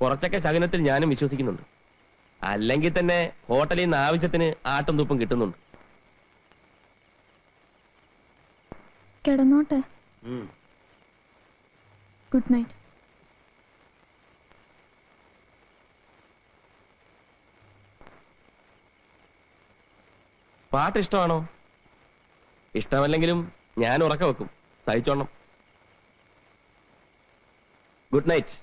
കുറച്ചൊക്കെ ശകുനത്തിൽ ഞാനും വിശ്വസിക്കുന്നുണ്ട്. അല്ലെങ്കിൽ തന്നെ ഹോട്ടലിൽ നിന്ന് ആവശ്യത്തിന് ആട്ടും തുപ്പും കിട്ടുന്നുണ്ട്. കിടന്നോട്ടെ. Good night. പാട്ട് ഇഷ്ടമാണോ? ഇഷ്ടമല്ലെങ്കിലും ഞാൻ ഉറക്കം വെക്കും, സഹിച്ചോണം. Good night.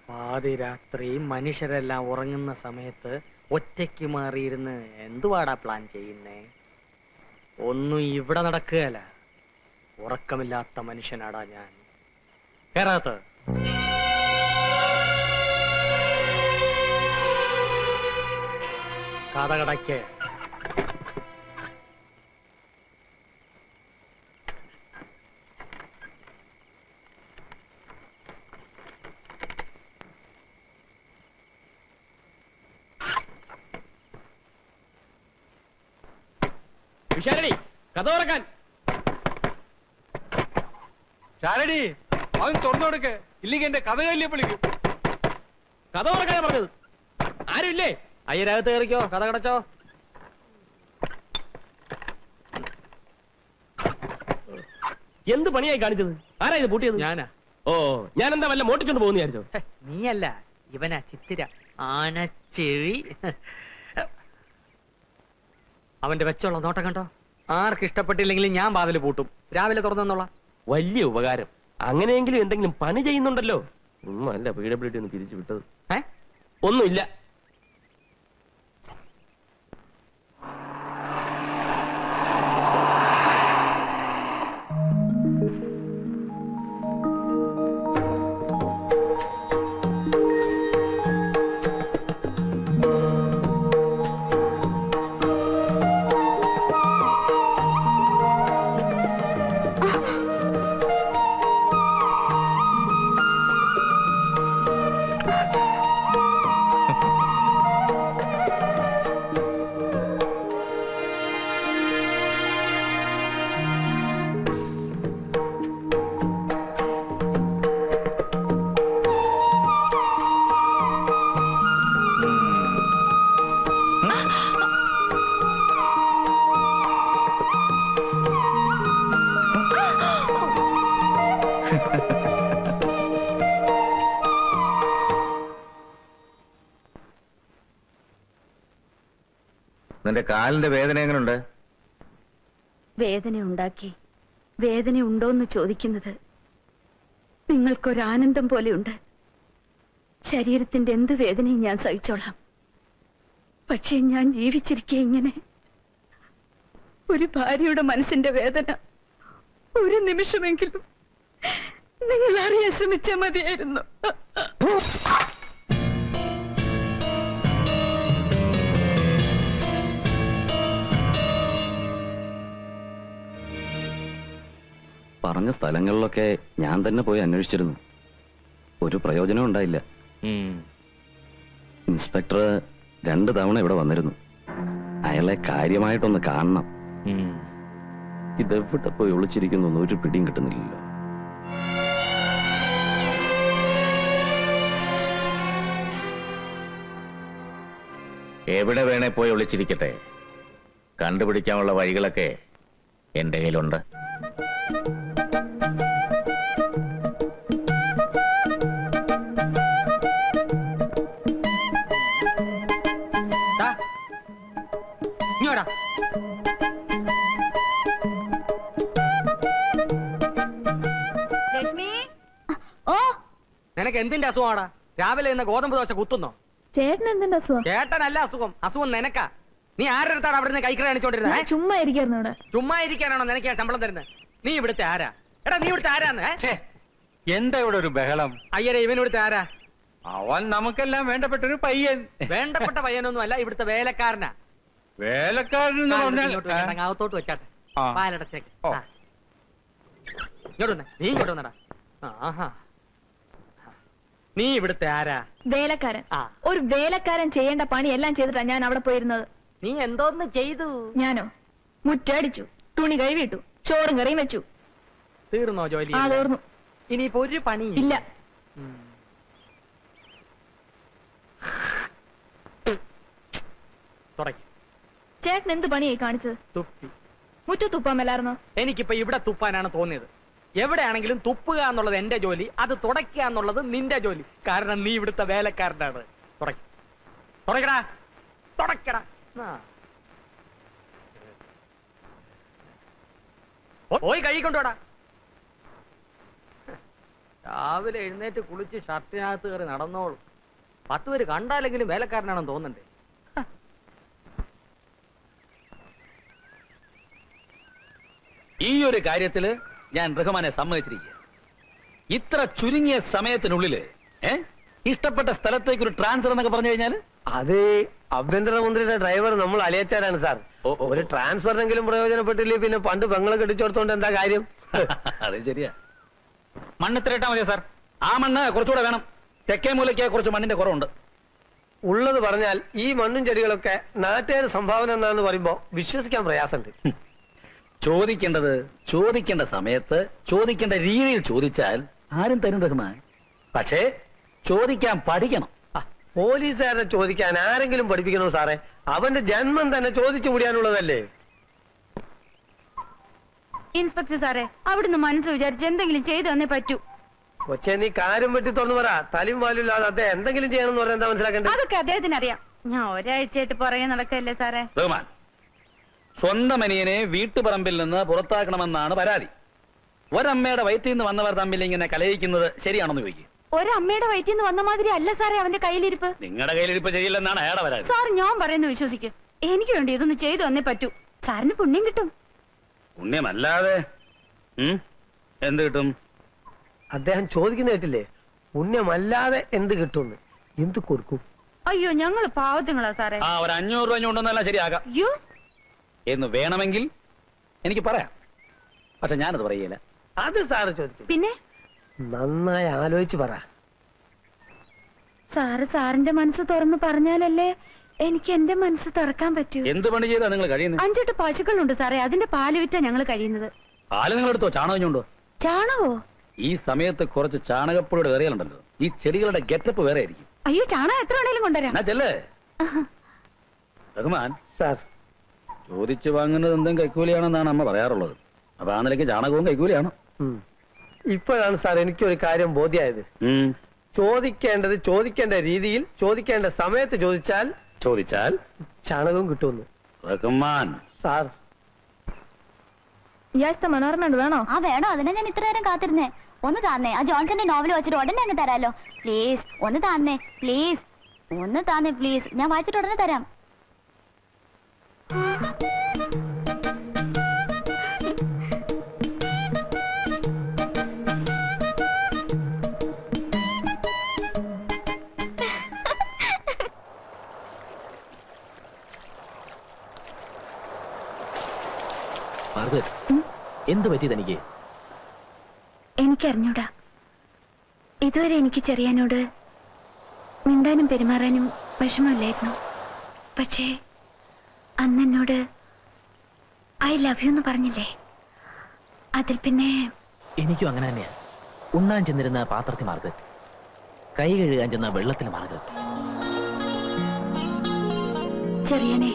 പാതിരാത്രി മനുഷ്യരെല്ലാം ഉറങ്ങുന്ന സമയത്ത് ഒറ്റയ്ക്ക് മാറിയിരുന്ന് എന്തുവാടാ പ്ലാൻ ചെയ്യുന്നേ? ഒന്നും ഇവിടെ നടക്കുകയല്ല. ഉറക്കമില്ലാത്ത മനുഷ്യനാടാ ഞാൻ. കേറാത്ത കഥകടയ്ക്ക് വിശാലടി, കഥ തുറക്കാൻ. ശാരടി, അവൻ തുറന്നു കൊടുക്ക്, ഇല്ലെങ്കിൽ എന്റെ കഥ കല്ലിയെ വിളിക്കും. കഥ തുറക്കാനാ പറഞ്ഞത്. ആരുമില്ലേ? അയ്യരകത്ത് കയറിക്കോ, കഥ കടച്ചോ. എന്ത് പണിയായി കാണിച്ചത്? ആരാ ഇത് പൂട്ടിയത്? ഞാനാ. ഓ, ഞാൻ എന്താ വല്ല മോട്ടിച്ചോണ്ട് പോകുന്ന വിചാരിച്ചോ? നീയല്ല, ഇവനാ ചിത്തിര. ആനച്ചെവി. അവന്റെ വെച്ചുള്ള നോട്ടം കണ്ടോ? ആർക്ക് ഇഷ്ടപ്പെട്ടില്ലെങ്കിലും ഞാൻ വാതിൽ പൂട്ടും. രാവിലെ തുറന്നോളാം. വലിയ ഉപകാരം. അങ്ങനെയെങ്കിലും എന്തെങ്കിലും പണി ചെയ്യുന്നുണ്ടല്ലോ. അല്ല PWD ഒന്ന് പിരിച്ചു വിട്ടത്. ഒന്നുമില്ല. നിന്റെ കാലിന്റെ വേദന എങ്ങനെയുണ്ട്? വേദന ഉണ്ടാക്കി വേദന ഉണ്ടോന്ന് ചോദിക്കുന്നത് നിങ്ങൾക്കൊരാനന്ദം പോലെയുണ്ട്. ശരീരത്തിന്റെ എന്ത് വേദനയും ഞാൻ സഹിച്ചോളാം. പക്ഷേ ഞാൻ ജീവിച്ചിരിക്കെ ഇങ്ങനെ ഒരു ഭാര്യയുടെ മനസ്സിന്റെ വേദന ഒരു നിമിഷമെങ്കിലും നിങ്ങൾ അറിയാൻ ശ്രമിച്ചാൽ മതിയായിരുന്നു. പറഞ്ഞ സ്ഥലങ്ങളിലൊക്കെ ഞാൻ തന്നെ പോയി അന്വേഷിച്ചിരുന്നു. ഒരു പ്രയോജനം ഉണ്ടായില്ല. ഇൻസ്പെക്ടർ 2 തവണ ഇവിടെ വന്നിരുന്നു. അയാളെ കാര്യമായിട്ടൊന്ന് കാണണം. ഇതെവിടെ പോയി ഒളിച്ചിരിക്കുന്നു ഒരു പിടിയും കിട്ടുന്നില്ലല്ലോ. എവിടെ വേണേ പോയി ഒളിച്ചിരിക്കട്ടെ, കണ്ടുപിടിക്കാനുള്ള വഴികളൊക്കെ എന്റെ കയ്യിലുണ്ട്. ഇങ്ങോട്ടാ. ലക്ഷ്മി, ഓ നിനക്ക് എന്തിന്റെ അസുഖമാടാ? രാവിലെ ഇന്ന് ഗോതമ്പ് ദോശ കുത്തുന്നോ? ചേട്ടൻ എന്തിന്റെ അസുഖം? ചേട്ടനല്ല അസുഖം, അസുഖം നിനക്കാ. നീ ആരുടെ അടുത്താണ് അവിടെ നിന്ന് കൈക്കറ കാണിച്ചോണ്ടിരുന്നത്? ചുമ്മാ ഇരിക്കായിരുന്നു ഇവിടെ. ചുമ്മാ ഇരിക്കാനാണോ നിനക്ക് ഞാൻ ശമ്പളം തരുന്നത്? നീ ഇവിടുത്തെ ആരാ? എടാ നീ ഇവിടുത്തെ ആരാന്ന്? എന്താ ഇവിടെ ഒരു ബഹളം? അയ്യരെ, ഇവൻ ഇവിടുത്തെ ആരാ? അവൻ നമുക്കെല്ലാം വേണ്ടപ്പെട്ട ഒരു പയ്യൻ. വേണ്ടപ്പെട്ട പയ്യനൊന്നും അല്ല, ഇവിടുത്തെ വേലക്കാരനാ. വേലക്കാരൻ എന്ന് പറഞ്ഞാൽ അകത്തോട്ട് വെച്ചാട്ടെ. ആ. പാലടച്ചേക്ക്. ഓ. ഇങ്ങോട്ട് വന്നേ, നീ ഇങ്ങോട്ട് വന്നടാ. ആഹാ, നീ ഇവിടുത്തെ ആരാ? വേലക്കാരൻ. ആ. ഒരു വേലക്കാരൻ ചെയ്യേണ്ട പണി എല്ലാം ചെയ്തിട്ടാ ഞാൻ അവിടെ പോയിരുന്നത്. നീ എന്തോന്ന് ചെയ്തു? ഞാനോ? മുറ്റടിച്ചു, തുണി കഴുകിയിട്ടു, ചോറും കറിയും വെച്ചു. തീർന്നോ ജോലി? ആ, തീർന്നു. ഇനിയിപ്പോ ഒരു പണി ഇല്ല. തുടങ്ങി. ചേട്ടൻ എന്ത് പണിയായി കാണിച്ചത്? തുപ്പി. മുറ്റത്ത് തുപ്പാമല്ലായിരുന്നോ? എനിക്കിപ്പോ ഇവിടെ തുപ്പാനാണ് തോന്നിയത്. എവിടെയാണെങ്കിലും തുപ്പുക എന്നുള്ളത് എന്റെ ജോലി, അത് തുടയ്ക്കുക എന്നുള്ളത് നിന്റെ ജോലി. കാരണം നീ ഇവിടുത്തെ വേലക്കാരനാണ്. തുടക്കടാ, തുടക്കടാ. പോയി കഴുകിക്കൊണ്ടോടാ. രാവിലെ എഴുന്നേറ്റ് കുളിച്ച് ഷർട്ടിനകത്ത് കയറി നടന്നോളൂ. 10 പേര് കണ്ടാലെങ്കിലും വേലക്കാരനാണെന്ന് തോന്നണ്ടേ? ഈ ഒരു കാര്യത്തില് ഞാൻ റഹ്മാനെ സമ്മതിച്ചിരിക്കുക. ഇത്ര ചുരുങ്ങിയ സമയത്തിനുള്ളില് ഇഷ്ടപ്പെട്ട സ്ഥലത്തേക്ക് ഒരു ട്രാൻസ്ഫർ എന്നൊക്കെ പറഞ്ഞു കഴിഞ്ഞാല് അത് ആഭ്യന്തരമന്ത്രിയുടെ ഡ്രൈവർ നമ്മൾ അലിയച്ചാരാണ് സാർ. ഒരു ട്രാൻസ്ഫറിനെങ്കിലും പ്രയോജനപ്പെട്ടില്ലേ പിന്നെ പണ്ട് പെങ്ങളെ കെട്ടിച്ചോടത്തോണ്ട് എന്താ കാര്യം? അത് ശരിയാ. മണ്ണ് ഇത്ര ഇട്ടാ മതിയോ സാർ? ആ മണ്ണ് കുറച്ചുകൂടെ വേണം. തെക്കേ മൂലയ്ക്ക് കുറച്ച് മണ്ണിന്റെ കുറവുണ്ട്. ഉള്ളത് പറഞ്ഞാൽ ഈ മണ്ണും ചെടികളൊക്കെ നാട്ടുകാർ സംഭാവന എന്നാന്ന് പറയുമ്പോ വിശ്വസിക്കാൻ പ്രയാസമുണ്ട്. ചോദിക്കേണ്ടത് ചോദിക്കേണ്ട സമയത്ത് ചോദിക്കേണ്ട രീതിയിൽ ചോദിച്ചാൽ ആരും തരും റഹ്മാൻ. പക്ഷേ ചോദിക്കാൻ പഠിക്കണം. പോലീസുകാരെ ചോദിക്കാൻ ആരെങ്കിലും പഠിപ്പിക്കണോ സാറേ? അവന്റെ ജന്മം തന്നെ ചോദിച്ചു മുടിയാനുള്ളതല്ലേ? ഇൻസ്പെക്ടർ സാറേ, അവിടുന്ന് മനസ്സ് വിചാരിച്ച് എന്തെങ്കിലും ചെയ്തു തന്നേ പറ്റൂ. കൊച്ചെ, നീ കാര്യം വെട്ടി തുറന്നു പറ. തലയും വാലില്ലാതെ അദ്ദേഹം എന്തെങ്കിലും ചെയ്യണമെന്ന് പറഞ്ഞാൽ എന്താ മനസ്സിലാക്കേണ്ടത്? അതൊക്കെ അദ്ദേഹത്തിന് അറിയാം. ഞാൻ ഒരാഴ്ചയായിട്ട് പുറകെ നടക്കല്ലേ സാറേ. റഹ്മാൻ, സ്വന്തം അനിയനെ വീട്ടുപറമ്പിൽ നിന്ന് പുറത്താക്കണമെന്നാണ് പരാതി. ഒരമ്മയുടെ വയറ്റിൽ നിന്ന് വന്നവർ തമ്മിൽ ഇങ്ങനെ കലയിക്കുന്നത് ശരിയാണെന്ന് ചോദിക്കും. ഒരമ്മയുടെ വയറ്റിൽ നിന്ന് വന്ന മാതിരി അല്ല സാറേ അവന്റെ കയ്യിലിരിപ്പ്. നിങ്ങളുടെ കയ്യിലിരിപ്പ് ശരിയില്ലെന്നാണ് അയാളെ പരാതി. സാർ, ഞാൻ പറയുന്നത് വിശ്വസിക്കും. എനിക്ക് വേണ്ടി ഇതൊന്ന് ചെയ്തു തന്നേ പറ്റൂ. സാറിന് പുണ്യം കിട്ടും. പുണ്യമല്ലാതെ എന്ത് കിട്ടും? അദ്ദേഹം ചോദിക്കുന്ന കേട്ടില്ലേ? പുണ്യമല്ലാതെ എന്ത് കിട്ടുമെന്ന്. എന്ത് കൊടുക്കും? അയ്യോ, ഞങ്ങള് പാവത്തുങ്ങളാ സാറേ. ആ, ഒരു 500 രൂപ കൊണ്ടൊന്നല്ല ശരിയാകാം. അയ്യോ, എന്ന് വേണമെങ്കിൽ എനിക്ക് പറയാം. പക്ഷെ ഞാനത് പറയില്ല. അത് സാറ് ചോദിക്കും. പിന്നെ നന്നായി ആലോചിച്ച് പറ. സാറ് സാറിന്റെ മനസ്സ് തുറന്ന് പറഞ്ഞാലല്ലേ എനിക്ക് എന്റെ മനസ്സ് തുറക്കാൻ പറ്റൂ. എന്ത് പണി ചെയ്താ നിങ്ങൾ കഴിയുന്നത്? 5-8 പശുക്കളുണ്ട് സാറേ. അതിന്റെ പാല് വിറ്റാ ഞങ്ങൾ കഴിയുന്നത്. പാല് നിങ്ങൾ എടുത്തോ? ചാണകഞ്ഞുണ്ടോ? ചാണകോ? ഈ സമയത്ത് കുറച്ച് ചാണകപ്പൊടിയുടെ വേറിയലുണ്ടല്ലോ. ഈ ചെടികളുടെ ഗെറ്റപ്പ് വേറെ ആയിരിക്കും. അയ്യോ, ചാണകം എത്ര വേണേലും കൊണ്ടുവരാം. എന്നാ ചെല്ലേ. റഹ്മാൻ സാർ, ചോദിച്ചു വാങ്ങുന്നത് എന്തും കൈക്കൂലിയാണെന്നാണ് അമ്മ പറയാറുള്ളത്. അപ്പൊ ആ നിലയ്ക്ക് ചാണകവും കൈക്കൂലിയാണ്. ഇപ്പോഴാണ് സാർ എനിക്കൊരു കാര്യം ബോധ്യമായത്. ചോദിക്കേണ്ടത് ചോദിക്കേണ്ട രീതിയിൽ ചോദിക്കേണ്ട സമയത്ത് ചോദിച്ചാൽ ചാണകവും കിട്ടുമെന്ന്. റഹ്മാൻ സാർ, മനോരമ വേണോ? ആ വേണോ? അതിനെ ഞാൻ ഇത്ര നേരം കാത്തിരുന്നേ. ഒന്ന് താന്നേ. ആ ജോൺസന്റെ നോവൽ വെച്ചിട്ട് ഉടനെ അങ്ങ് തരാലോ. പ്ലീസ് ഒന്ന് താന്നേ. പ്ലീസ് ഒന്ന് താന്നേ. പ്ലീസ്, ഞാൻ വായിച്ചിട്ട് ഉടനെ തരാം. എന്ത് പറ്റി തനിക്ക്? എനിക്കറിഞ്ഞൂടാ. ഇതുവരെ എനിക്ക് ചെറിയാനോട് മിണ്ടാനും പെരുമാറാനും വിഷമമില്ലായിരുന്നു. പക്ഷേ അന്നെന്നോട് ഐ ലവ് യു എന്ന് പറഞ്ഞില്ലേ, അതിൽ പിന്നെ എനിക്കും അങ്ങനെ തന്നെയാ. ഉണ്ണാൻ ചെന്നിരുന്ന പാത്രത്തിൽ മാർഗരറ്റ്, കൈ കഴുകാൻ ചെന്ന വെള്ളത്തിൽ മാർഗരറ്റ്. ചെറിയാനെ,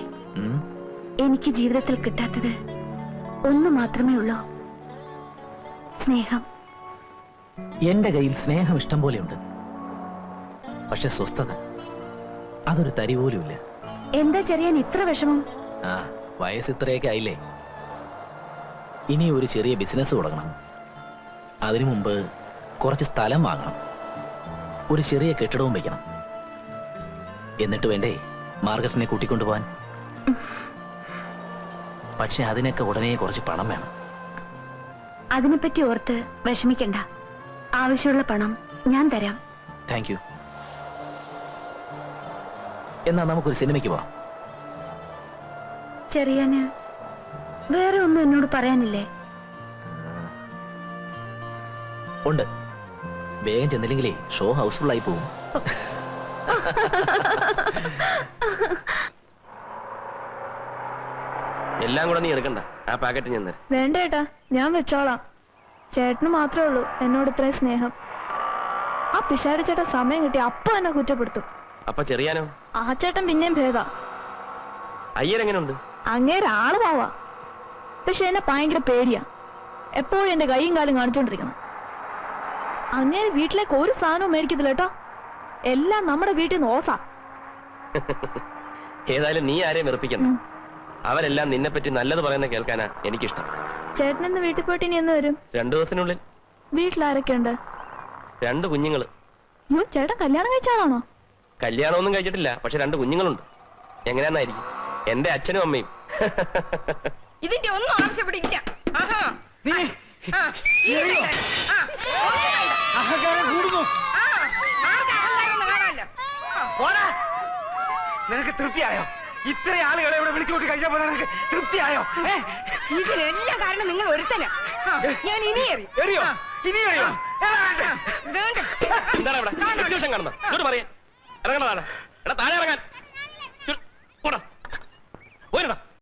എനിക്ക് ജീവിതത്തിൽ കിട്ടാത്തത് ഒന്ന് മാത്രമേ ഉള്ളൂ, സ്നേഹം. എന്റെ കയ്യിൽ സ്നേഹം ഇഷ്ടം പോലെയുണ്ട്. പക്ഷെ സ്വസ്ഥത അതൊരു തരി പോലുമില്ല. എന്താ ചെറിയാൻ ഇത്ര വിഷമം? ആ, വയസ്സ് ഇത്രയൊക്കെ ആയില്ലേ. ഇനി ഒരു ചെറിയ ബിസിനസ് തുടങ്ങണം. അതിനു മുമ്പ് കുറച്ച് സ്ഥലം വാങ്ങണം, ഒരു ചെറിയ കെട്ടിടവും വയ്ക്കണം. എന്നിട്ട് വേണ്ടേ മാർഗരറ്റിനെ കൂട്ടിക്കൊണ്ടുപോവാൻ. പക്ഷെ അതിനൊക്കെ ഉടനെ കുറച്ച് പണം വേണം. അതിനെപ്പറ്റി ഓർത്ത് വിഷമിക്കണ്ട. ആവശ്യമുള്ള പണം ഞാൻ തരാം. Thank you. എന്നാ നമുക്കൊരു സിനിമയ്ക്ക് പോവാം. ചെറിയാന് വേറെ ഒന്നും എന്നോട് പറയാനില്ലേ? ഉണ്ട്. വേഗം ചെന്നില്ലെങ്കിലേ ഷോ ഹൗസ്ഫുൾ ആയി പോകും. എല്ലാം കൂടെ നീ എടുക്കണ്ട, ആ പാക്കറ്റ് ഞാൻ തരാം. വേണ്ട ഏട്ടാ, ഞാൻ വെച്ചോളാം. ചേട്ടന് മാത്രമേ ഉള്ളൂ എന്നോട് ഇത്രയും സ്നേഹം. ആ പിശാരി ചേട്ടൻ സമയം കിട്ടി അപ്പൊ എന്നെ കുറ്റപ്പെടുത്തും. അപ്പൊ ചെറിയാനോ? ആ ചേട്ടൻ പിന്നെയും ഭേദാ. അയ്യരെങ്ങനുണ്ട്? അങ്ങേരെ ആള് പോവാ, പക്ഷെ എന്നെ ഭയങ്കര പേടിയാ. എപ്പോഴും എന്റെ കൈയും കാലും കാണിച്ചോണ്ടിരിക്കണം. അങ്ങേര് വീട്ടിലേക്ക് ഒരു സാധനവും മേടിക്കത്തില്ല കേട്ടോ, എല്ലാം നമ്മുടെ വീട്ടിൽ നിന്ന് ഓസാ. ഏതായാലും നീ ആരെയും വെറുപ്പിക്കണ്ട. അവരെല്ലാം നിന്നെ പറ്റി നല്ലത് പറയുന്ന കേൾക്കാനാ എനിക്കിഷ്ടം. ചേട്ടൻ ഇന്ന് വീട്ടിൽ പോയിട്ട് ഇനി എന്ന് വരും? 2 ദിവസത്തിനുള്ളിൽ. വീട്ടിലാരൊക്കെ ഉണ്ട്? 2 കുഞ്ഞുങ്ങള്. യോ, ചേട്ടൻ കല്യാണം കഴിച്ചാളാണോ? കല്യാണമൊന്നും കഴിച്ചിട്ടില്ല, പക്ഷെ 2 കുഞ്ഞുങ്ങളുണ്ട്. എങ്ങനെയാന്നായിരിക്കും? എന്റെ അച്ഛനും അമ്മയും. ഇതിന്റെ ഒന്നും ആവശ്യപ്പെടില്ല. നിനക്ക് തൃപ്തിയായോ? ഇത്ര ആളുകളെ ഇവിടെ വിളിച്ചു കൂട്ടി കഴിച്ചപ്പോ നിനക്ക് തൃപ്തിയായോ? ഇതിനെല്ലാം കാരണം നിങ്ങൾ ഒരുത്തന. ഞാൻ ഇനി എറിയോ? ഇനി എറിയോ? എന്താണ് ഇവിടെ എക്സിബിഷൻ കാണുന്നത്? ഇങ്ങോട്ട് പറയാ, ഇറങ്ങണതാണ്. എടാ താഴെ ഇറങ്ങാൻ. പോടാ, പോയിരടാ.